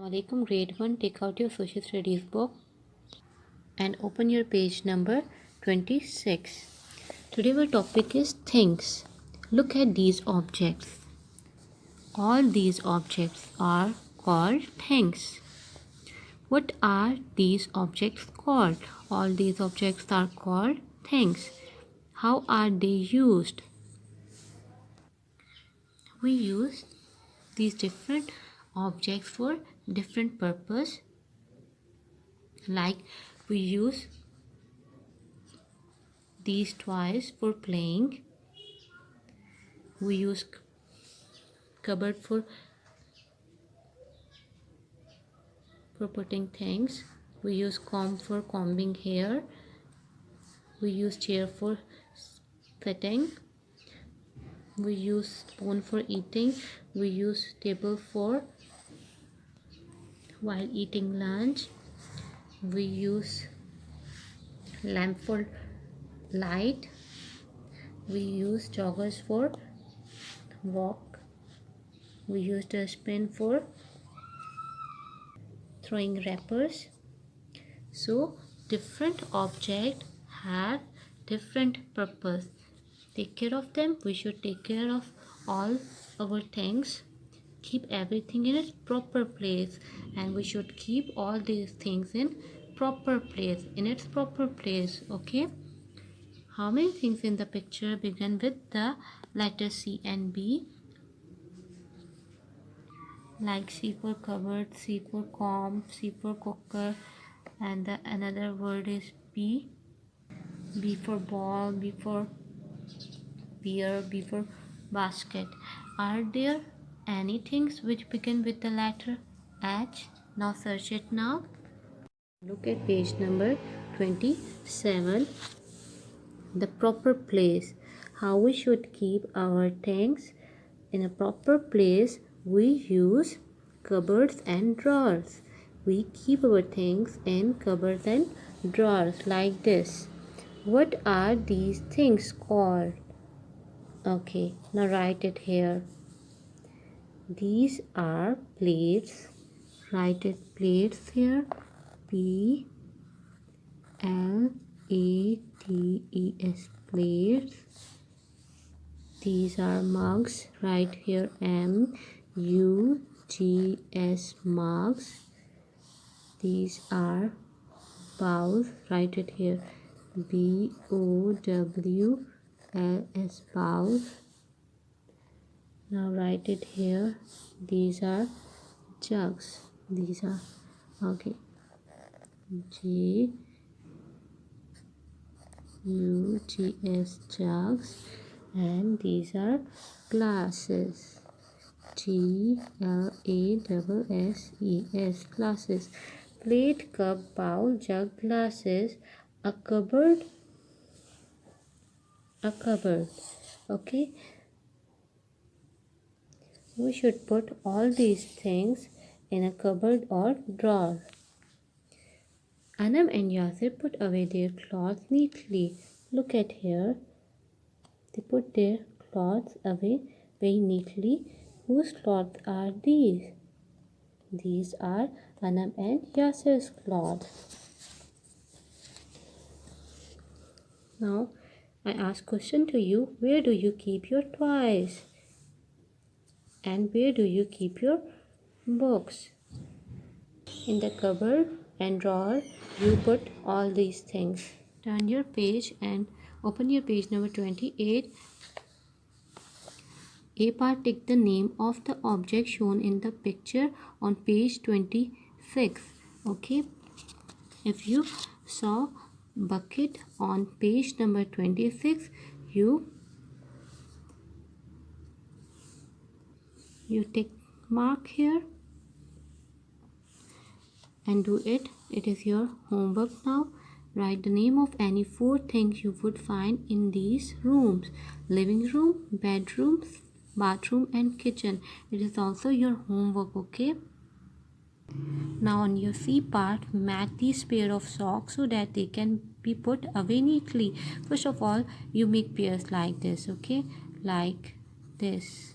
Assalamualaikum. Grade 1, take out your social studies book and open your page number 26. Today our topic is things. Look at these objects. All these objects are called things. What are these objects called? All these objects are called things. How are they used? We use these different objects for different purpose. Like we use these toys for playing. We use cupboard for putting things. We use comb for combing hair. We use chair for sitting. We use spoon for eating. We use table for while eating lunch. We use lamp for light. We use joggers for walk. We use dustbin for throwing wrappers. So different objects have different purpose. Take care of them. We should take care of all our things. Keep everything in its proper place, and we should keep all these things in proper place, in its proper place. Okay, how many things in the picture begin with the letter C and B? Like C for cupboard, C for comb, C for cooker, and the another word is B. B for ball, B for beer, B for basket. Are there any things which begin with the letter H? Now search it now. Look at page number 27. The proper place. How we should keep our things in a proper place. We use cupboards and drawers. We keep our things in cupboards and drawers like this. What are these things called? Okay, now write it here. These are plates. Write it plates here. P L A T E S, plates. These are mugs. Write here M U G S, mugs. These are bowls. Write it here B O W L S, bowls. Now write it here. These are jugs. These are okay. G U G S, jugs. And these are glasses. G L A S E S, glasses. Plate, cup, bowl, jug, glasses. A cupboard. A cupboard. Okay. We should put all these things in a cupboard or drawer. Anam and Yasir put away their clothes neatly. Look at here. They put their clothes away very neatly. Whose clothes are these? These are Anam and Yasir's clothes. Now I ask question to you. Where do you keep your toys? And where do you keep your books? In the cupboard and drawer you put all these things. Turn your page and open your page number 28. A part, take the name of the object shown in the picture on page 26. Okay, if you saw bucket on page number 26, you take mark here and do it. It is your homework now. Write the name of any 4 things you would find in these rooms: living room, bedroom, bathroom and kitchen. It is also your homework. Okay, now on your C part, match these pair of socks so that they can be put away neatly. First of all, you make pairs like this. Okay, like this,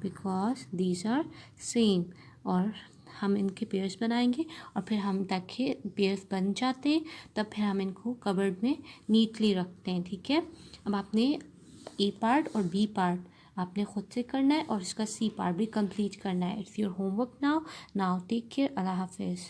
because these are same. Or हम इनके pairs बनाएंगे और फिर हम देखिए pairs बन जाते हैं तब फिर हम इनको कबर्ड में नीटली रखते हैं। ठीक है, अब आपने ए पार्ट और बी पार्ट आपने खुद से करना है और इसका सी पार्ट भी कंप्लीट करना है। It's your homework now take care, अल्लाह हाफिज़।